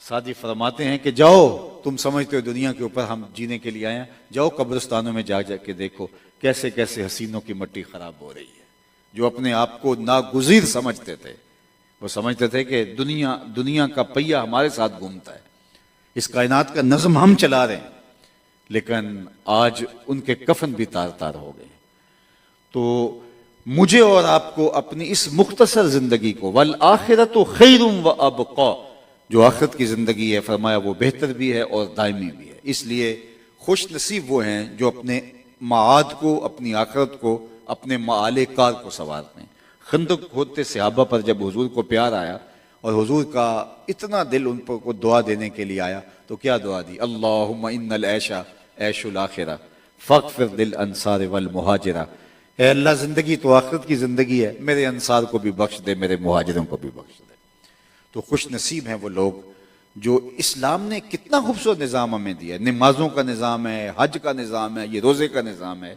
سادی فرماتے ہیں کہ جاؤ، تم سمجھتے ہو دنیا کے اوپر ہم جینے کے لیے آئے ہیں، جاؤ قبرستانوں میں جا کے دیکھو کیسے کیسے حسینوں کی مٹی خراب ہو رہی ہے. جو اپنے آپ کو ناگزیر سمجھتے تھے، وہ سمجھتے تھے کہ دنیا کا پہیہ ہمارے ساتھ گھومتا ہے، اس کائنات کا نظم ہم چلا رہے ہیں. لیکن آج ان کے کفن بھی تار تار ہو گئے. تو مجھے اور آپ کو اپنی اس مختصر زندگی کو، والآخرۃ خیر وابقیٰ، جو آخرت کی زندگی ہے، فرمایا وہ بہتر بھی ہے اور دائمی بھی ہے. اس لیے خوش نصیب وہ ہیں جو اپنے معاد کو، اپنی آخرت کو، اپنے معال کار کو سنوارتے ہیں. خندق کھودتے صحابہ پر جب حضور کو پیار آیا اور حضور کا اتنا دل ان پر کو دعا دینے کے لیے آیا تو کیا دعا دی؟ اللہم ان العیش عیش الاخرہ فاغفر للانصار والمہاجرہ. اے اللہ، زندگی تو آخرت کی زندگی ہے، میرے انصار کو بھی بخش دے، میرے مہاجروں کو بھی بخش دے. تو خوش نصیب ہیں وہ لوگ جو اسلام نے کتنا خوبصورت نظام ہمیں دیا ہے. نمازوں کا نظام ہے، حج کا نظام ہے، یہ روزے کا نظام ہے.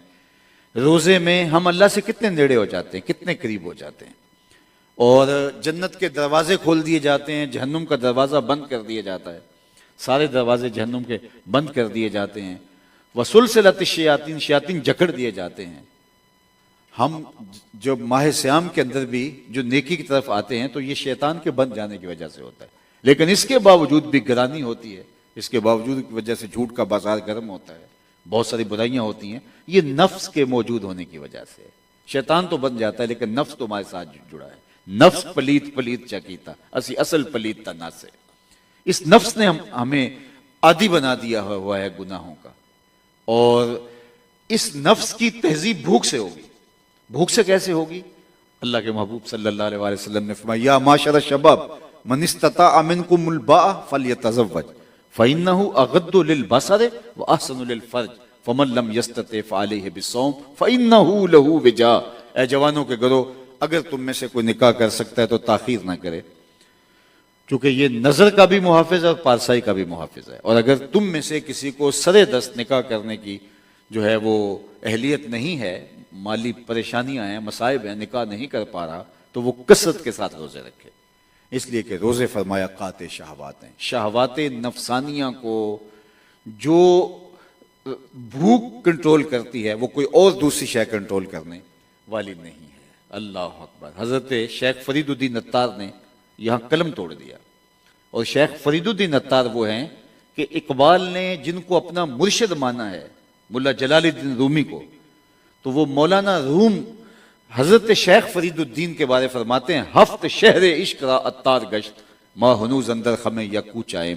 روزے میں ہم اللہ سے کتنے نیڑے ہو جاتے ہیں، کتنے قریب ہو جاتے ہیں. اور جنت کے دروازے کھول دیے جاتے ہیں، جہنم کا دروازہ بند کر دیا جاتا ہے. سارے دروازے جہنم کے بند کر دیے جاتے ہیں. وسلسلۃ الشیاطین، شیاطین جکڑ دیے جاتے ہیں. ہم جب ماہ سیام کے اندر بھی جو نیکی کی طرف آتے ہیں تو یہ شیطان کے بند جانے کی وجہ سے ہوتا ہے. لیکن اس کے باوجود بھی گرانی ہوتی ہے، اس کے باوجود کی وجہ سے جھوٹ کا بازار گرم ہوتا ہے، بہت ساری برائیاں ہوتی ہیں. یہ نفس کے موجود ہونے کی وجہ سے. شیطان تو بن جاتا ہے لیکن نفس تو ہمارے ساتھ جڑا ہے. نفس پلیت پلیت چکیتا اسی اصل پلیت تنا سے. اس نفس نے ہمیں عادی بنا دیا ہوا ہے گناہوں کا. اور اس نفس کی تہذیب بھوک سے ہوگی. بھوک سے کیسے ہوگی؟ اللہ کے محبوب صلی اللہ علیہ وسلم نے فرمایا یا معاشر الشباب من استطاع منکم الباء فلیتزوج فإنه اغض للبصر واحسن للفرج فمن لم يستطع فعليه بالصوم فإنه له وجاء. اے جوانوں کے گروہ، اگر تم میں سے کوئی نکاح کر سکتا ہے تو تاخیر نہ کرے، چونکہ یہ نظر کا بھی محافظ ہے اور پارسائی کا بھی محافظ ہے. اور اگر تم میں سے کسی کو سرے دست نکاح کرنے کی جو ہے وہ اہلیت نہیں ہے، مالی پریشانیاں ہیں، مصائب ہیں، نکاح نہیں کر پا رہا، تو وہ کثرت کے ساتھ روزے رکھے. اس لیے کہ روزے فرمایا قاطع شہوات ہیں. شہوات نفسانیہ کو جو بھوک کنٹرول کرتی ہے وہ کوئی اور دوسری شے کنٹرول کرنے والی نہیں ہے. اللہ اکبر. حضرت شیخ فرید الدین عطار نے یہاں قلم توڑ دیا. اور شیخ فرید الدین عطار وہ ہیں کہ اقبال نے جن کو اپنا مرشد مانا ہے، ملا جلال الدین رومی کو، تو وہ مولانا روم حضرت شیخ فرید الدین کے بارے فرماتے ہیں ہفت شہر عشق را عطار گشت ماں ہنوز اندر خمیں یا کوچائیں،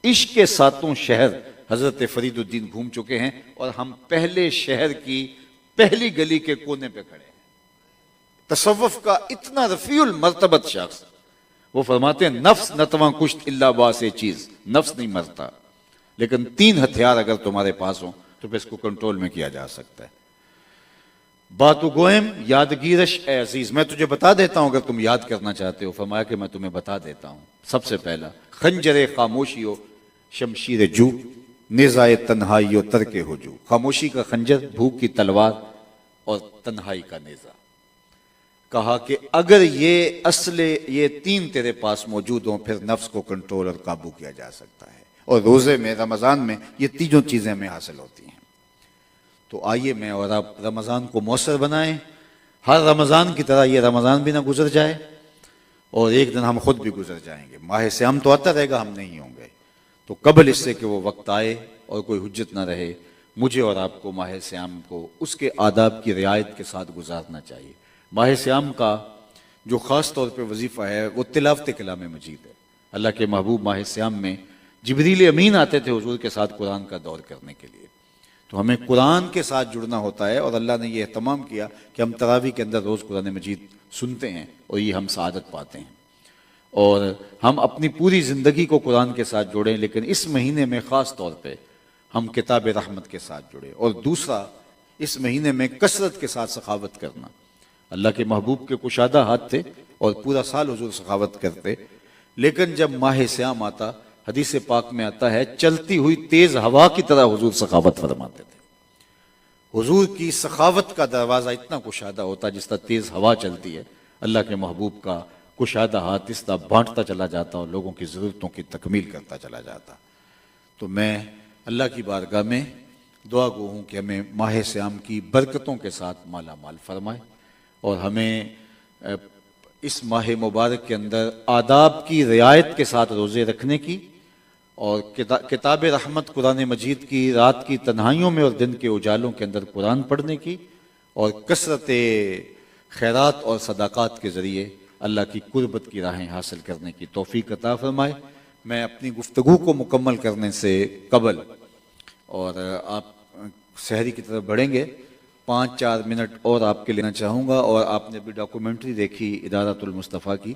عشق کے ساتوں شہر حضرت فرید الدین گھوم چکے ہیں، اور ہم پہلے شہر کی پہلی گلی کے کونے پہ کھڑے ہیں۔ تصوف کا اتنا رفیع المرتبت شخص، وہ فرماتے ہیں نفس نتواں کشت اللہ باس چیز، نفس نہیں مرتا، لیکن 3 ہتھیار اگر تمہارے پاس ہوں تو پھر اس کو کنٹرول میں کیا جا سکتا ہے۔ باتو گوئم یادگیرش اے عزیز، میں تجھے بتا دیتا ہوں اگر تم یاد کرنا چاہتے ہو۔ فرمایا کہ میں تمہیں بتا دیتا ہوں۔ سب سے پہلا خنجر خاموشی ہو شمشیر جو، نیزائے تنہائی و ترک ہجو، خاموشی کا خنجر، بھوک کی تلوار اور تنہائی کا نیزہ۔ کہا کہ اگر یہ 3 تیرے پاس موجود ہوں پھر نفس کو کنٹرول اور قابو کیا جا سکتا ہے، اور روزے میں رمضان میں یہ 3 چیزیں ہمیں حاصل ہوتی ہیں۔ تو آئیے میں اور آپ رمضان کو مؤثر بنائیں، ہر رمضان کی طرح یہ رمضان بھی نہ گزر جائے، اور ایک دن ہم خود بھی گزر جائیں گے۔ ماہ سیام تو آتا رہے گا، ہم نہیں ہوں گے، تو قبل اس سے کہ وہ وقت آئے اور کوئی حجت نہ رہے، مجھے اور آپ کو ماہ سیام کو اس کے آداب کی رعایت کے ساتھ گزارنا چاہیے۔ ماہ سیام کا جو خاص طور پہ وظیفہ ہے وہ تلاوت کلام مجید ہے۔ اللہ کے محبوب ماہ سیام میں جبریل امین آتے تھے حضور کے ساتھ قرآن کا دور کرنے کے لیے، تو ہمیں قرآن کے ساتھ جڑنا ہوتا ہے، اور اللہ نے یہ اہتمام کیا کہ ہم تراویح کے اندر روز قرآن مجید سنتے ہیں، اور یہ ہم سعادت پاتے ہیں، اور ہم اپنی پوری زندگی کو قرآن کے ساتھ جوڑیں، لیکن اس مہینے میں خاص طور پہ ہم کتاب رحمت کے ساتھ جڑیں۔ اور دوسرا، اس مہینے میں کثرت کے ساتھ سخاوت کرنا۔ اللہ کے محبوب کے کشادہ ہاتھ تھے اور پورا سال حضور سخاوت کرتے، لیکن جب ماہ سیام آتا، حدیث پاک میں آتا ہے چلتی ہوئی تیز ہوا کی طرح حضور سخاوت فرماتے تھے۔ حضور کی سخاوت کا دروازہ اتنا کشادہ ہوتا جس طرح تیز ہوا چلتی ہے، اللہ کے محبوب کا کشادہ ہاتھ اس طرح بانٹتا چلا جاتا اور لوگوں کی ضرورتوں کی تکمیل کرتا چلا جاتا۔ تو میں اللہ کی بارگاہ میں دعا گو ہوں کہ ہمیں ماہ سیام کی برکتوں کے ساتھ مالا مال فرمائے، اور ہمیں اس ماہ مبارک کے اندر آداب کی رعایت کے ساتھ روزے رکھنے کی، اور کتاب رحمت قرآن مجید کی رات کی تنہائیوں میں اور دن کے اجالوں کے اندر قرآن پڑھنے کی، اور کثرت خیرات اور صدقات کے ذریعے اللہ کی قربت کی راہیں حاصل کرنے کی توفیق عطا فرمائے۔ میں اپنی گفتگو کو مکمل کرنے سے قبل، اور آپ سحری کی طرف بڑھیں گے، 5-4 منٹ اور آپ کے لینا چاہوں گا۔ اور آپ نے بھی ڈاکومنٹری دیکھی ادارۃ المصطفیٰ کی،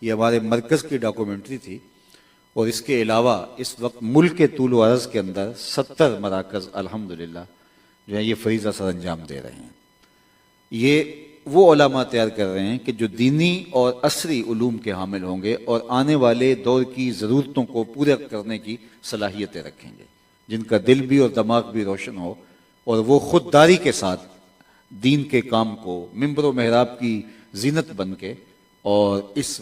یہ ہمارے مرکز کی ڈاکومنٹری تھی، اور اس کے علاوہ اس وقت ملک کے طول و عرض کے اندر 70 مراکز الحمدللہ جو ہے یہ فریضہ سر انجام دے رہے ہیں۔ یہ وہ علماء تیار کر رہے ہیں کہ جو دینی اور عصری علوم کے حامل ہوں گے اور آنے والے دور کی ضرورتوں کو پورا کرنے کی صلاحیتیں رکھیں گے، جن کا دل بھی اور دماغ بھی روشن ہو، اور وہ خودداری کے ساتھ دین کے کام کو منبر و محراب کی زینت بن کے، اور اس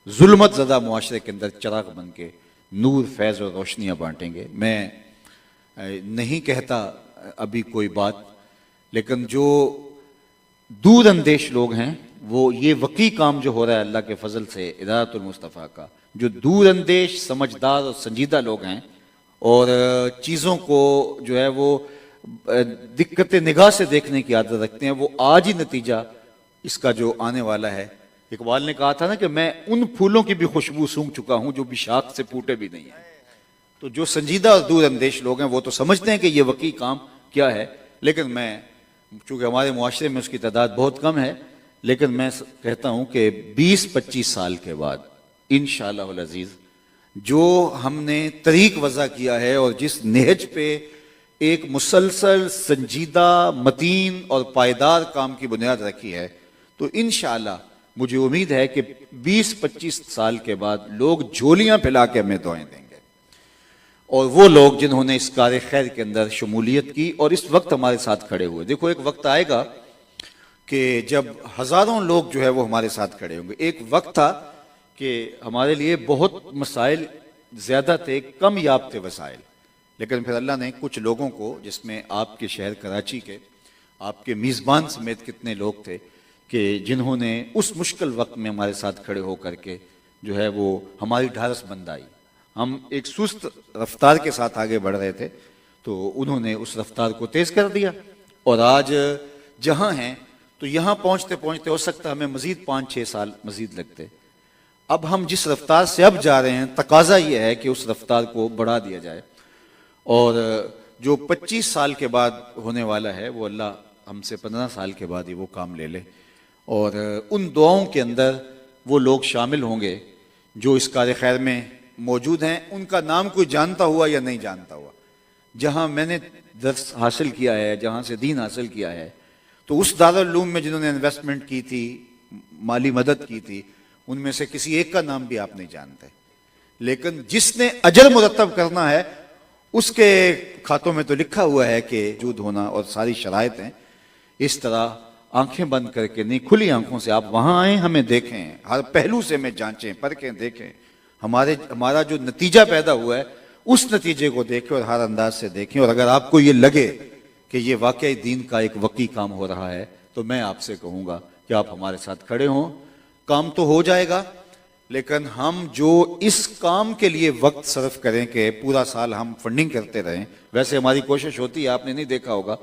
ظلمت زدہ معاشرے کے اندر چراغ بن کے نور، فیض اور روشنیاں بانٹیں گے۔ میں نہیں کہتا ابھی کوئی بات، لیکن جو دور اندیش لوگ ہیں، وہ یہ وقی کام جو ہو رہا ہے اللہ کے فضل سے ادارۃ المصطفیٰ کا، جو دور اندیش، سمجھدار اور سنجیدہ لوگ ہیں، اور چیزوں کو جو ہے وہ دقت نگاہ سے دیکھنے کی عادت رکھتے ہیں، وہ آج ہی نتیجہ اس کا جو آنے والا ہے۔ اقبال نے کہا تھا نا کہ میں ان پھولوں کی بھی خوشبو سونگھ چکا ہوں جو بھی شاخ سے پھوٹے بھی نہیں ہیں۔ تو جو سنجیدہ اور دور اندیش لوگ ہیں وہ تو سمجھتے ہیں کہ یہ وقی کام کیا ہے، لیکن میں چونکہ ہمارے معاشرے میں اس کی تعداد بہت کم ہے، لیکن میں کہتا ہوں کہ 20-25 سال کے بعد انشاءاللہ العزیز جو ہم نے طریق وضع کیا ہے اور جس نہج پہ ایک مسلسل، سنجیدہ، متین اور پائیدار کام کی بنیاد رکھی ہے، تو انشاءاللہ مجھے امید ہے کہ 20-25 سال کے بعد لوگ جھولیاں پھیلا کے ہمیں دعائیں دیں گے، اور وہ لوگ جنہوں نے اس کار خیر کے اندر شمولیت کی اور اس وقت ہمارے ساتھ کھڑے ہوئے۔ دیکھو ایک وقت آئے گا کہ جب ہزاروں لوگ جو ہے وہ ہمارے ساتھ کھڑے ہوں گے۔ ایک وقت تھا کہ ہمارے لیے بہت مسائل زیادہ تھے، کم یافتہ وسائل، لیکن پھر اللہ نے کچھ لوگوں کو، جس میں آپ کے شہر کراچی کے آپ کے میزبان سمیت کتنے لوگ تھے، کہ جنہوں نے اس مشکل وقت میں ہمارے ساتھ کھڑے ہو کر کے جو ہے وہ ہماری ڈھارس بندائی۔ ہم ایک سست رفتار کے ساتھ آگے بڑھ رہے تھے، تو انہوں نے اس رفتار کو تیز کر دیا، اور آج جہاں ہیں تو یہاں پہنچتے پہنچتے ہو سکتا ہے ہمیں مزید 5-6 سال مزید لگتے۔ اب ہم جس رفتار سے اب جا رہے ہیں تقاضا یہ ہے کہ اس رفتار کو بڑھا دیا جائے، اور جو 25 سال کے بعد ہونے والا ہے وہ اللہ ہم سے 15 سال کے بعد ہی وہ کام لے لے، اور ان دعاؤں کے اندر وہ لوگ شامل ہوں گے جو اس کار خیر میں موجود ہیں، ان کا نام کوئی جانتا ہوا یا نہیں جانتا ہوا۔ جہاں میں نے درس حاصل کیا ہے، جہاں سے دین حاصل کیا ہے، تو اس دارالعلوم میں جنہوں نے انویسٹمنٹ کی تھی، مالی مدد کی تھی، ان میں سے کسی ایک کا نام بھی آپ نہیں جانتے، لیکن جس نے اجر مرتب کرنا ہے اس کے کھاتوں میں تو لکھا ہوا ہے کہ موجود ہونا اور ساری شرائط ہیں۔ اس طرح آنکھیں بند کر کے نہیں، کھلی آنکھوں سے آپ وہاں آئیں، ہمیں دیکھیں، ہر پہلو سے ہمیں جانچیں، پرکھیں، دیکھیں، ہمارا جو نتیجہ پیدا ہوا ہے اس نتیجے کو دیکھیں اور ہر انداز سے دیکھیں، اور اگر آپ کو یہ لگے کہ یہ واقعی دین کا ایک وقی کام ہو رہا ہے تو میں آپ سے کہوں گا کہ آپ ہمارے ساتھ کھڑے ہوں۔ کام تو ہو جائے گا، لیکن ہم جو اس کام کے لیے وقت صرف کریں کہ پورا سال ہم فنڈنگ کرتے رہیں، ویسے ہماری کوشش ہوتی ہے، آپ نے نہیں دیکھا ہوگا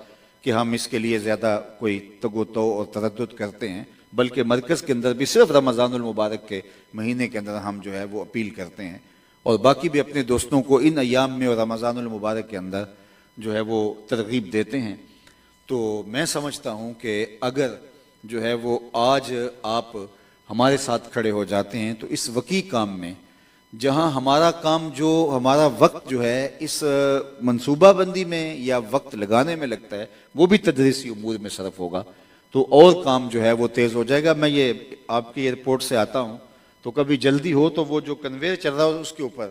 کہ ہم اس کے لیے زیادہ کوئی تگ و تو اور تردد کرتے ہیں، بلکہ مرکز کے اندر بھی صرف رمضان المبارک کے مہینے کے اندر ہم جو ہے وہ اپیل کرتے ہیں، اور باقی بھی اپنے دوستوں کو ان ایام میں اور رمضان المبارک کے اندر جو ہے وہ ترغیب دیتے ہیں۔ تو میں سمجھتا ہوں کہ اگر جو ہے وہ آج آپ ہمارے ساتھ کھڑے ہو جاتے ہیں تو اس وقی کام میں، جہاں ہمارا کام جو ہمارا وقت جو ہے اس منصوبہ بندی میں یا وقت لگانے میں لگتا ہے، وہ بھی تدریسی امور میں صرف ہوگا، تو اور کام جو ہے وہ تیز ہو جائے گا۔ میں یہ آپ کی ایئرپورٹ سے آتا ہوں تو کبھی جلدی ہو تو وہ جو کنویئر چل رہا ہو اس کے اوپر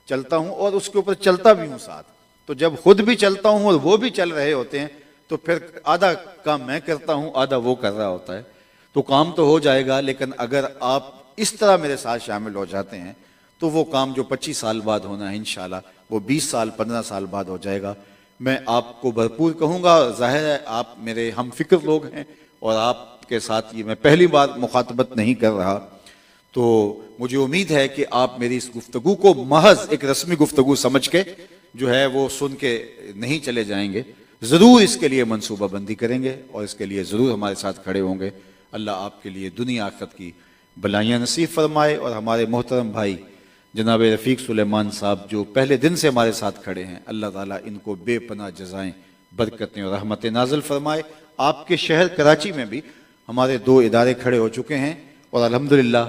چلتا ہوں، اور اس کے اوپر چلتا بھی ہوں ساتھ، تو جب خود بھی چلتا ہوں اور وہ بھی چل رہے ہوتے ہیں تو پھر آدھا کام میں کرتا ہوں، آدھا وہ کر رہا ہوتا ہے، تو کام تو ہو جائے گا۔ لیکن اگر آپ اس طرح میرے ساتھ شامل ہو جاتے ہیں تو وہ کام جو 25 سال بعد ہونا ہے انشاءاللہ وہ 20 سال 15 سال بعد ہو جائے گا۔ میں آپ کو بھرپور کہوں گا، ظاہر ہے آپ میرے ہم فکر لوگ ہیں اور آپ کے ساتھ یہ میں پہلی بار مخاطبت نہیں کر رہا، تو مجھے امید ہے کہ آپ میری اس گفتگو کو محض ایک رسمی گفتگو سمجھ کے جو ہے وہ سن کے نہیں چلے جائیں گے، ضرور اس کے لیے منصوبہ بندی کریں گے اور اس کے لیے ضرور ہمارے ساتھ کھڑے ہوں گے۔ اللہ آپ کے لیے دنیا آخرت کی بلائیاں نصیب فرمائے، اور ہمارے محترم بھائی جناب رفیق سلیمان صاحب جو پہلے دن سے ہمارے ساتھ کھڑے ہیں، اللہ تعالیٰ ان کو بے پناہ جزائیں، برکتیں اور رحمتیں نازل فرمائے۔ آپ کے شہر کراچی میں بھی ہمارے 2 ادارے کھڑے ہو چکے ہیں، اور الحمدللہ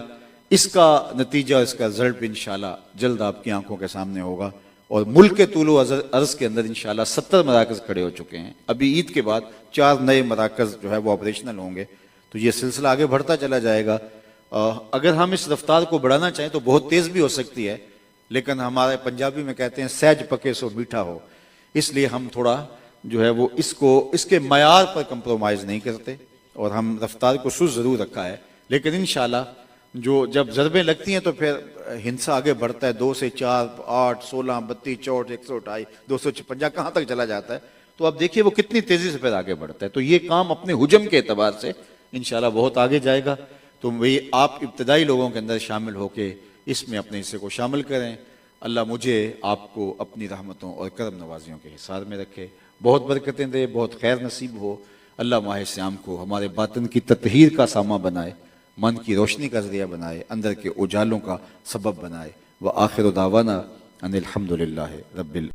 اس کا نتیجہ، اس کا رزلٹ بھی انشاءاللہ جلد آپ کی آنکھوں کے سامنے ہوگا، اور ملک کے طول و عرض کے اندر انشاءاللہ 70 مراکز کھڑے ہو چکے ہیں۔ ابھی عید کے بعد 4 نئے مراکز جو ہے وہ آپریشنل ہوں گے، تو یہ سلسلہ آگے بڑھتا چلا جائے گا۔ اگر ہم اس رفتار کو بڑھانا چاہیں تو بہت تیز بھی ہو سکتی ہے، لیکن ہمارے پنجابی میں کہتے ہیں سہج پکے سو میٹھا ہو، اس لیے ہم تھوڑا جو ہے وہ اس کے معیار پر کمپرومائز نہیں کرتے، اور ہم رفتار کو سست ضرور رکھا ہے، لیکن انشاءاللہ جب ضربیں لگتی ہیں تو پھر ہنسا آگے بڑھتا ہے، 2 سے 4 8 16 32 64 128 256 کہاں تک چلا جاتا ہے، تو اب دیکھیے وہ کتنی تیزی سے پھر آگے بڑھتا ہے۔ تو یہ کام اپنے حجم کے اعتبار سے انشاءاللہ بہت آگے جائے گا، تو وہی آپ ابتدائی لوگوں کے اندر شامل ہو کے اس میں اپنے حصے کو شامل کریں۔ اللہ مجھے آپ کو اپنی رحمتوں اور کرم نوازیوں کے حصار میں رکھے، بہت برکتیں دے، بہت خیر نصیب ہو۔ اللہ ماہ صیام کو ہمارے باطن کی تطہیر کا سامہ بنائے، من کی روشنی کا ذریعہ بنائے، اندر کے اجالوں کا سبب بنائے۔ وآخر دعوانا ان الحمدللہ رب